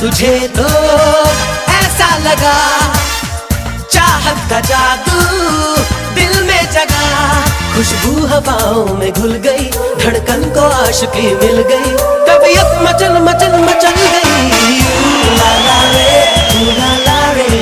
तुझे तो ऐसा लगा, चाहत का जादू दिल में जगा। खुशबू हवाओं में घुल गई, धड़कन को आशिकी मिल गई, तबीयत मचल मचल मचल गई। ला ला रे, ला ला रे।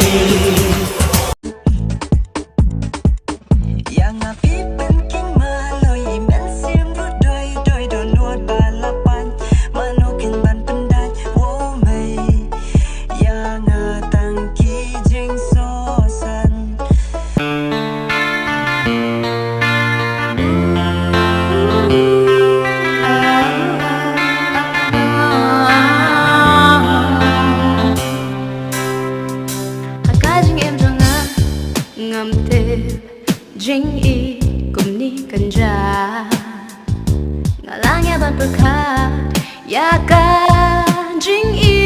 Jing i cùng ni cần ra ngả lang ya ban berkat ya kan jing i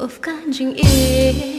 of kan jing i